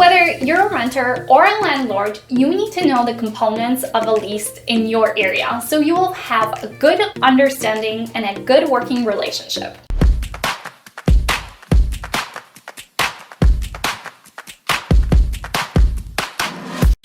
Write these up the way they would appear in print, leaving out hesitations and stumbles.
Whether you're a renter or a landlord, you need to know the components of a lease in your area so you will have a good understanding and a good working relationship.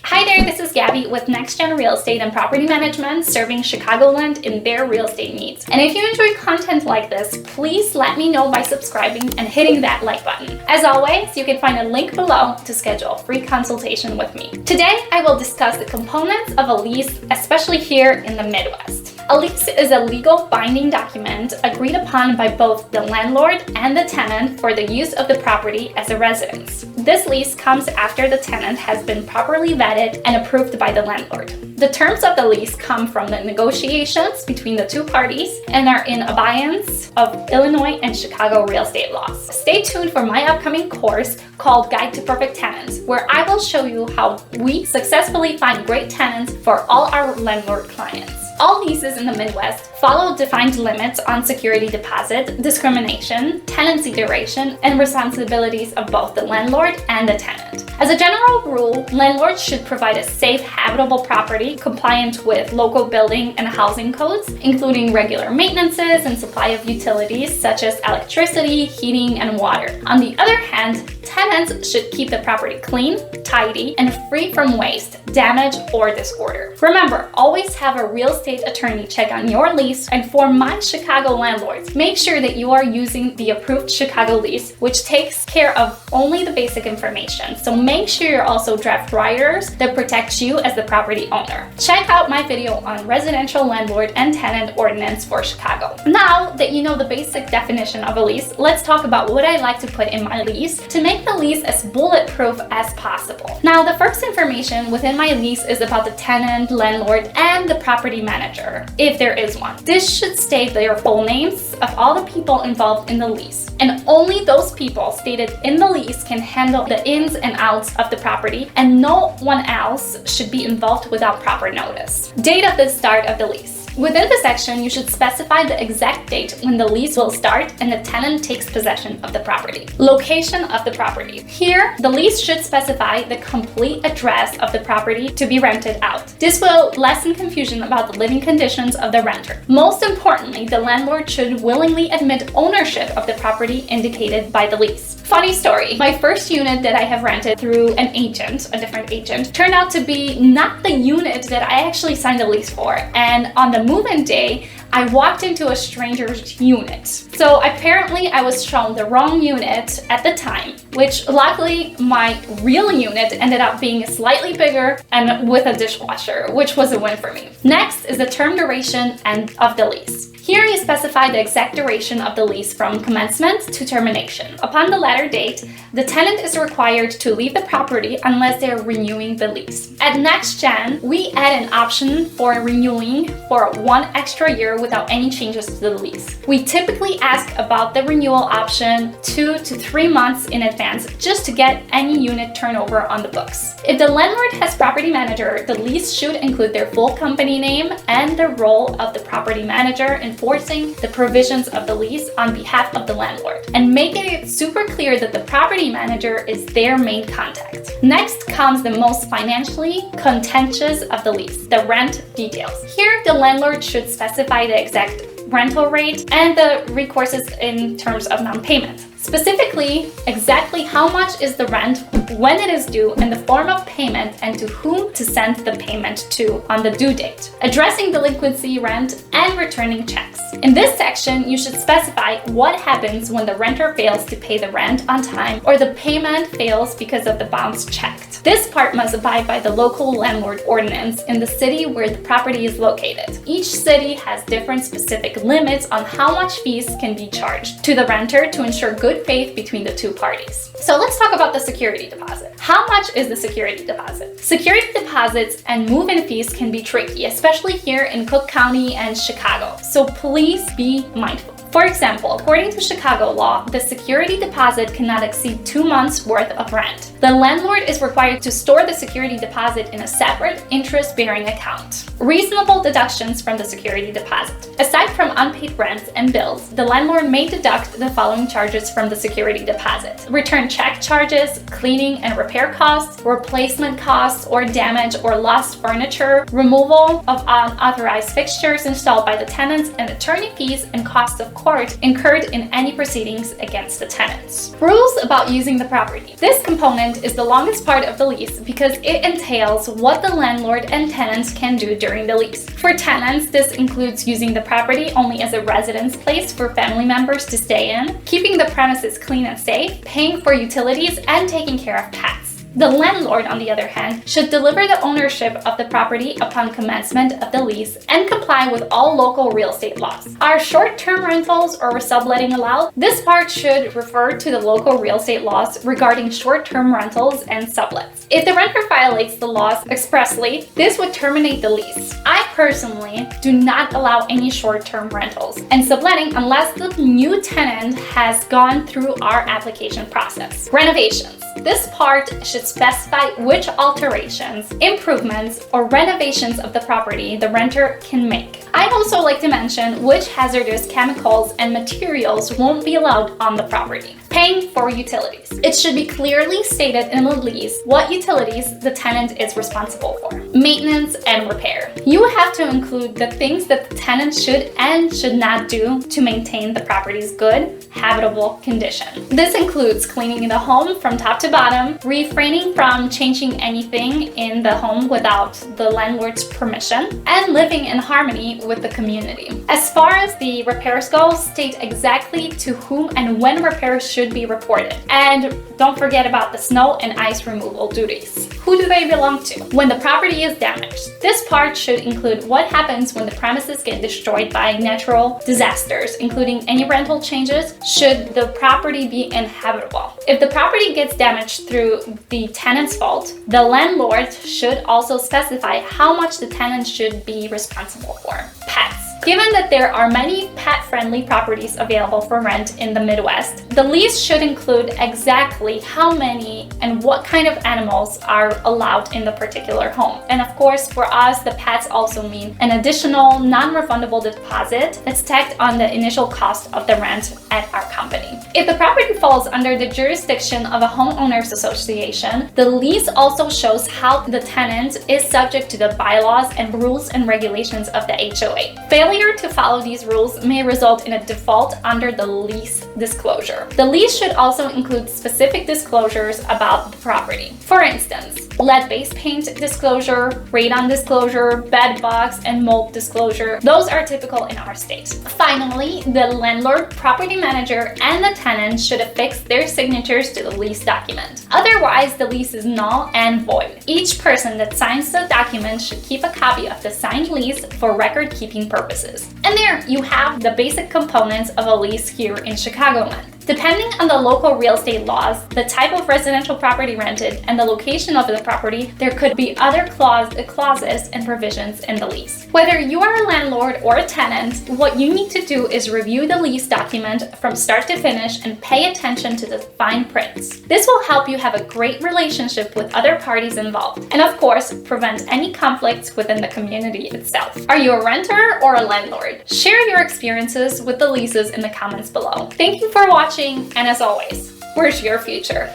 Hi there, this is Gabby with Nex-Gen Real Estate and Property Management, serving Chicagoland in their real estate needs. And if you enjoy content like this, please let me know by subscribing and hitting that like button. As always, you can find a link below to schedule a free consultation with me. Today, I will discuss the components of a lease, especially here in the Midwest. A lease is a legal binding document agreed upon by both the landlord and the tenant for the use of the property as a residence. This lease comes after the tenant has been properly vetted and approved by the landlord. The terms of the lease come from the negotiations between the two parties and are in abeyance of Illinois and Chicago real estate laws. Stay tuned for my upcoming course called Guide to Perfect Tenants, where I will show you how we successfully find great tenants for all our landlord clients. All leases in the Midwest follow defined limits on security deposit, discrimination, tenancy duration, and responsibilities of both the landlord and the tenant. As a general rule, landlords should provide a safe, habitable property compliant with local building and housing codes, including regular maintenances and supply of utilities such as electricity, heating, and water. On the other hand, tenants should keep the property clean, tidy, and free from waste, damage, or disorder. Remember, always have a real estate attorney check on your lease, and for my Chicago landlords, make sure that you are using the approved Chicago lease, which takes care of only the basic information. So make sure you also draft riders that protect you as the property owner. Check out my video on residential landlord and tenant ordinance for Chicago. Now that you know the basic definition of a lease, let's talk about what I like to put in my lease to make the lease as bulletproof as possible. Now, the first information within my lease is about the tenant, landlord, and the property manager, if there is one. This should state their full names of all the people involved in the lease, and only those people stated in the lease can handle the ins and outs of the property, and no one else should be involved without proper notice. Date of the start of the lease. Within the section, you should specify the exact date when the lease will start and the tenant takes possession of the property. Location of the property. Here, the lease should specify the complete address of the property to be rented out. This will lessen confusion about the living conditions of the renter. Most importantly, the landlord should willingly admit ownership of the property indicated by the lease. Funny story, my first unit that I have rented through an agent, a different agent, turned out to be not the unit that I actually signed a lease for. And on the move-in day, I walked into a stranger's unit. So apparently I was shown the wrong unit at the time, which luckily my real unit ended up being slightly bigger and with a dishwasher, which was a win for me. Next is the term duration and of the lease. Here you specify the exact duration of the lease from commencement to termination. Upon the latter date, the tenant is required to leave the property unless they are renewing the lease. At Nex-Gen, we add an option for renewing for 1 extra year without any changes to the lease. We typically ask about the renewal option 2 to 3 months in advance just to get any unit turnover on the books. If the landlord has property manager, the lease should include their full company name and the role of the property manager enforcing the provisions of the lease on behalf of the landlord, and making it super clear that the property manager is their main contact. Next comes the most financially contentious of the lease, the rent details. Here, the landlord should specify the exact rental rate and the recourses in terms of non-payment. Specifically, exactly how much is the rent, when it is due, and the form of payment, and to whom to send the payment to on the due date. Addressing delinquency, rent, and returning checks. In this section, you should specify what happens when the renter fails to pay the rent on time or the payment fails because of the bounce checked. This part must abide by the local landlord ordinance in the city where the property is located. Each city has different specific limits on how much fees can be charged to the renter to ensure good faith between the two parties. So let's talk about the security deposit. How much is the security deposit? Security deposits and move-in fees can be tricky, especially here in Cook County and Chicago. So please be mindful. For example, according to Chicago law, the security deposit cannot exceed 2 months' worth of rent. The landlord is required to store the security deposit in a separate interest-bearing account. Reasonable deductions from the security deposit. Aside from unpaid rents and bills, the landlord may deduct the following charges from the security deposit: return check charges, cleaning and repair costs, replacement costs or damage or lost furniture, removal of unauthorized fixtures installed by the tenants, and attorney fees and costs of court incurred in any proceedings against the tenants. Rules about using the property. This component is the longest part of the lease because it entails what the landlord and tenants can do during the lease. For tenants, this includes using the property only as a residence place for family members to stay in, keeping the premises clean and safe, paying for utilities, and taking care of pets. The landlord, on the other hand, should deliver the ownership of the property upon commencement of the lease and comply with all local real estate laws. Are short-term rentals or subletting allowed? This part should refer to the local real estate laws regarding short-term rentals and sublets. If the renter violates the laws expressly, this would terminate the lease. I personally do not allow any short-term rentals and subletting unless the new tenant has gone through our application process. Renovations. This part should specify which alterations, improvements, or renovations of the property the renter can make. I also like to mention which hazardous chemicals and materials won't be allowed on the property. Paying for utilities. It should be clearly stated in the lease what utilities the tenant is responsible for. Maintenance and repair. You have to include the things that the tenant should and should not do to maintain the property's good, habitable condition. This includes cleaning the home from top to bottom, refraining from changing anything in the home without the landlord's permission, and living in harmony with the community. As far as the repairs go, state exactly to whom and when repairs should be reported. And don't forget about the snow and ice removal duties. Who do they belong to? When the property is damaged. This part should include what happens when the premises get destroyed by natural disasters, including any rental changes, should the property be inhabitable. If the property gets damaged through the tenant's fault, the landlord should also specify how much the tenant should be responsible for. Pets. Given that there are many pet-friendly properties available for rent in the Midwest, the lease should include exactly how many and what kind of animals are allowed in the particular home. And of course, for us, the pets also mean an additional non-refundable deposit that's tacked on the initial cost of the rent at our company. If the property falls under the jurisdiction of a homeowners association, the lease also shows how the tenant is subject to the bylaws and rules and regulations of the HOA. Failure to follow these rules may result in a default under the lease disclosure. The lease should also include specific disclosures about the property. For instance, lead-based paint disclosure, radon disclosure, bed bugs, and mold disclosure. Those are typical in our state. Finally, the landlord, property manager, and the tenant should affix their signatures to the lease document. Otherwise, the lease is null and void. Each person that signs the document should keep a copy of the signed lease for record-keeping purposes. And there you have the basic components of a lease here in Chicagoland. Depending on the local real estate laws, the type of residential property rented, and the location of the property, there could be other clauses and provisions in the lease. Whether you are a landlord or a tenant, what you need to do is review the lease document from start to finish and pay attention to the fine prints. This will help you have a great relationship with other parties involved, and of course, prevent any conflicts within the community itself. Are you a renter or a landlord? Share your experiences with the leases in the comments below. Thank you for watching. And as always, where's your future?